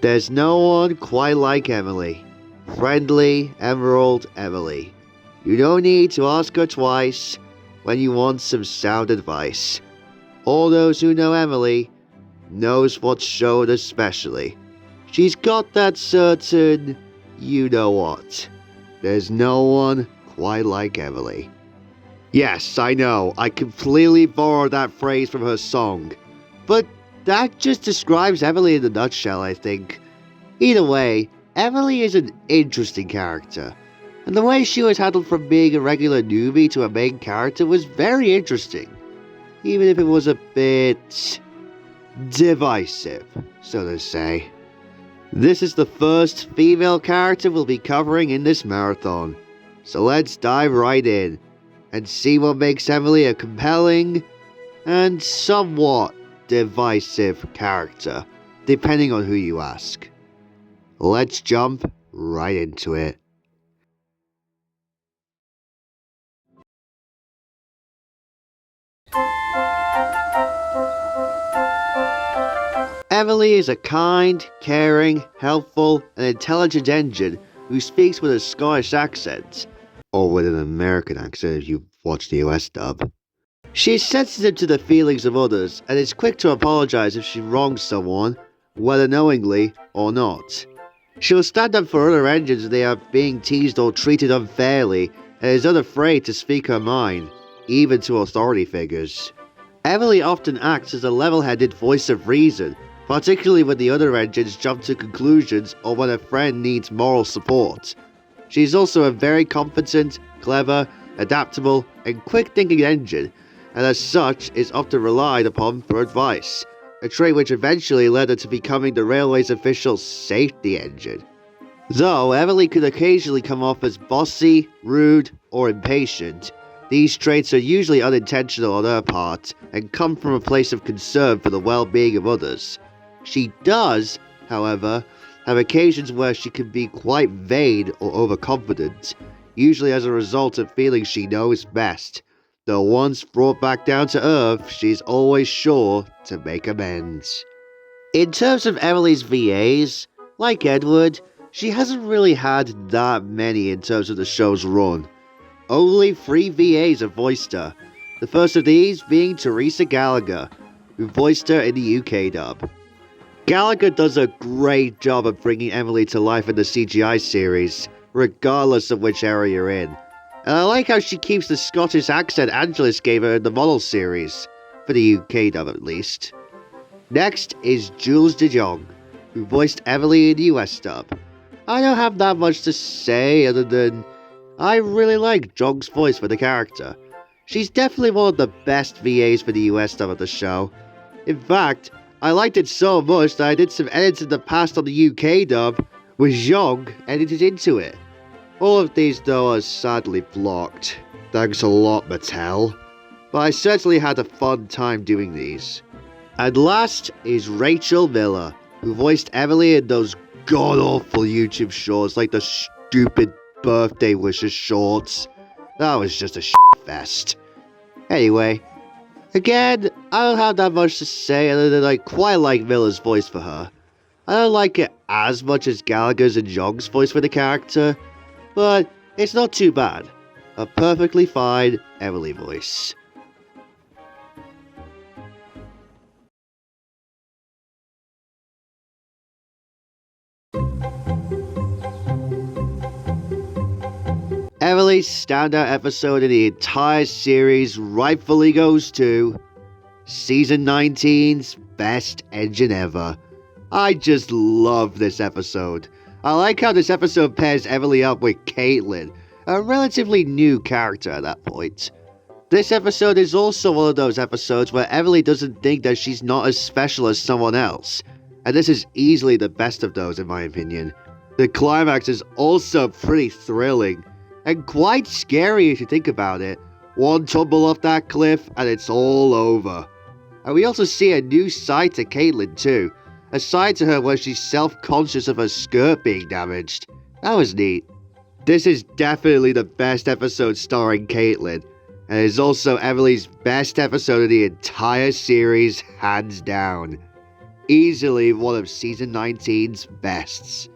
There's no one quite like Emily. Friendly Emerald Emily. You don't need to ask her twice when you want some sound advice. All those who know Emily knows what's shown especially. She's got that certain you-know-what. There's no one quite like Emily. Yes, I know, I completely borrowed that phrase from her song. But that just describes Emily in a nutshell, I think. Either way, Emily is an interesting character. And the way she was handled from being a regular newbie to a main character was very interesting. Even if it was a bit divisive, so to say. This is the first female character we'll be covering in this marathon. So let's dive right in and see what makes Emily a compelling and somewhat divisive character, depending on who you ask. Let's jump right into it. Emily is a kind, caring, helpful, and intelligent engine who speaks with a Scottish accent, or with an American accent if you've watched the US dub. She is sensitive to the feelings of others and is quick to apologize if she wrongs someone, whether knowingly or not. She will stand up for other engines if they are being teased or treated unfairly, and is unafraid to speak her mind, even to authority figures. Emily often acts as a level-headed voice of reason, particularly when the other engines jump to conclusions or when a friend needs moral support. She is also a very competent, clever, adaptable, and quick-thinking engine, and as such is often relied upon for advice, a trait which eventually led her to becoming the railway's official safety engine. Though Emily could occasionally come off as bossy, rude, or impatient, these traits are usually unintentional on her part and come from a place of concern for the well-being of others. She does, however, have occasions where she can be quite vain or overconfident, usually as a result of feeling she knows best, though once brought back down to earth, she's always sure to make amends. In terms of Emily's VAs, like Edward, she hasn't really had that many in terms of the show's run. Only 3 VAs have voiced her, the first of these being Teresa Gallagher, who voiced her in the UK dub. Gallagher does a great job of bringing Emily to life in the CGI series, regardless of which era you're in. And I like how she keeps the Scottish accent Angelus gave her in the model series, for the UK dub at least. Next is Jules de Jong, who voiced Emily in the US dub. I don't have that much to say other than I really like Jong's voice for the character. She's definitely one of the best VAs for the US dub of the show. In fact, I liked it so much that I did some edits in the past on the UK dub, with Jong edited into it. All of these though are sadly blocked. Thanks a lot, Mattel. But I certainly had a fun time doing these. And last is Rachel Miller, who voiced Emily in those god-awful YouTube shorts like the stupid birthday wishes shorts. That was just a fest. Anyway, again, I don't have that much to say other than I quite like Miller's voice for her. I don't like it as much as Gallagher's and Jong's voice for the character, but it's not too bad. A perfectly fine Emily voice. Emily's standout episode in the entire series rightfully goes to Season 19's Best Engine Ever. I just love this episode. I like how this episode pairs Emily up with Caitlin, a relatively new character at that point. This episode is also one of those episodes where Emily doesn't think that she's not as special as someone else, and this is easily the best of those in my opinion. The climax is also pretty thrilling, and quite scary if you think about it. One tumble off that cliff and it's all over. And we also see a new side to Caitlin too. A side to her where she's self-conscious of her skirt being damaged. That was neat. This is definitely the best episode starring Caitlin. And is also Emily's best episode of the entire series, hands down. easily one of Season 19's bests.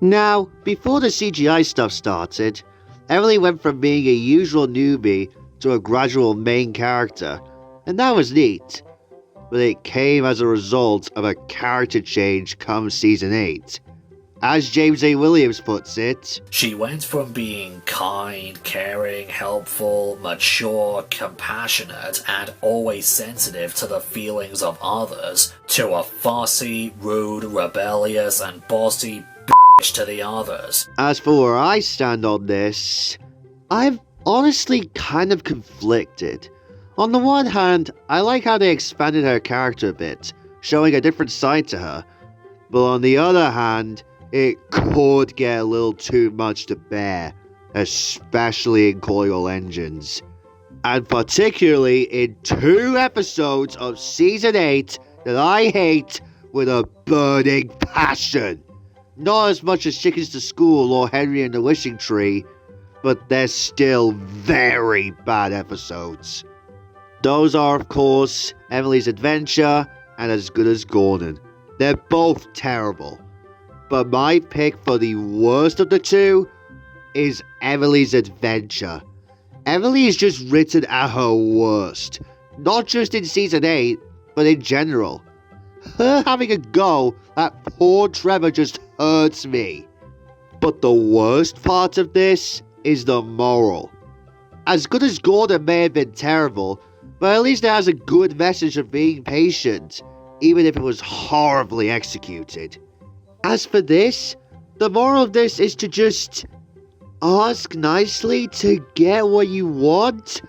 Now, before the CGI stuff started, Emily went from being a usual newbie to a gradual main character, and that was neat. But it came as a result of a character change come Season 8. As James A. Williams puts it, she went from being kind, caring, helpful, mature, compassionate, and always sensitive to the feelings of others, to a fussy, rude, rebellious, and bossy bitch to the others. As for where I stand on this, I'm honestly kind of conflicted. On the one hand, I like how they expanded her character a bit, showing a different side to her. But on the other hand, it could get a little too much to bear, especially in colloidal engines. And particularly in 2 episodes of Season 8 that I hate with a burning passion. Not as much as Chickens to School or Henry and the Wishing Tree, but they're still very bad episodes. Those are, of course, Emily's Adventure and As Good as Gordon. They're both terrible. But my pick for the worst of the 2 is Emily's Adventure. Emily is just written at her worst. Not just in Season 8, but in general. Her having a go at poor Trevor just hurts me. But the worst part of this is the moral. As Good as Gordon may have been terrible, but at least it has a good message of being patient, even if it was horribly executed. As for this, the moral of this is to just ask nicely to get what you want.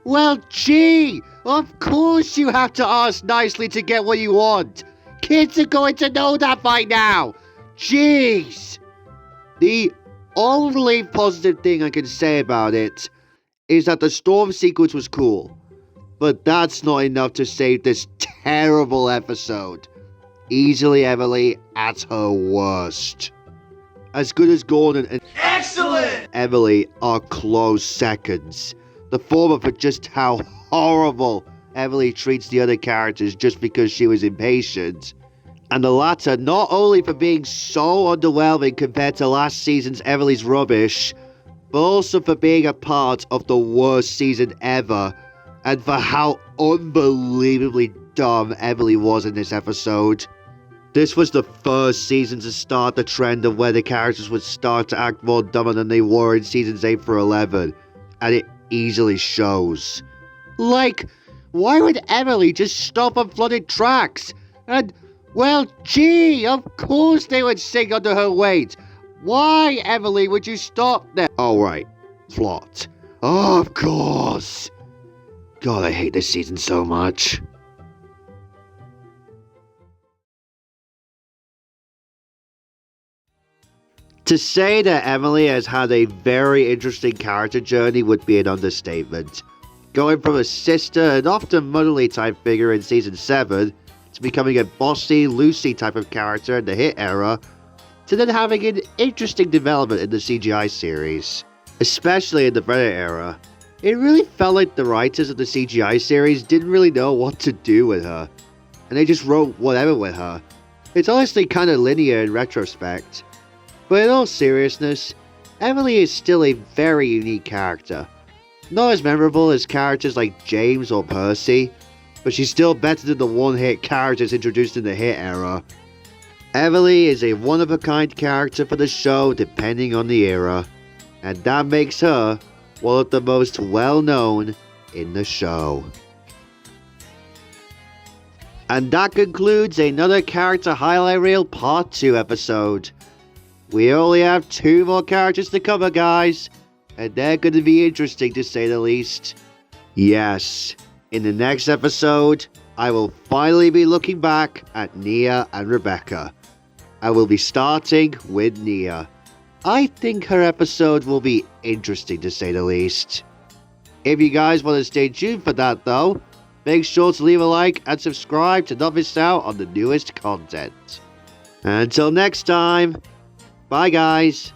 Well, gee, of course you have to ask nicely to get what you want. Kids are going to know that by now. Jeez. The only positive thing I can say about it is that the storm sequence was cool. But that's not enough to save this terrible episode. Easily Emily at her worst. As Good as Gordon and Excellent! Emily are close seconds. The former for just how horrible Emily treats the other characters just because she was impatient. And the latter not only for being so underwhelming compared to last season's Emily's rubbish, but also for being a part of the worst season ever, and for how unbelievably dumb Emily was in this episode. This was the first season to start the trend of where the characters would start to act more dumber than they were in seasons 8 through 11, and it easily shows. Like, why would Emily just stop on flooded tracks? And, well, gee, of course they would sink under her weight. Why, Emily, would you stop there? Oh, right, plot. Oh, of course. God, I hate this season so much. To say that Emily has had a very interesting character journey would be an understatement. Going from a sister and often motherly type figure in season 7, to becoming a bossy, Lucy type of character in the hit era, to then having an interesting development in the CGI series. Especially in the Predator era. It really felt like the writers of the CGI series didn't really know what to do with her, and they just wrote whatever with her. It's honestly kind of linear in retrospect. But in all seriousness, Emily is still a very unique character. Not as memorable as characters like James or Percy, but she's still better than the one-hit characters introduced in the hit era. Emily is a one-of-a-kind character for the show depending on the era, and that makes her one of the most well-known in the show. And that concludes another Character Highlight Reel Part 2 episode. We only have 2 more characters to cover, guys, and they're going to be interesting to say the least. Yes, in the next episode, I will finally be looking back at Nia and Rebecca. I will be starting with Nia. I think her episode will be interesting to say the least. If you guys want to stay tuned for that though, make sure to leave a like and subscribe to not miss out on the newest content. Until next time, bye guys.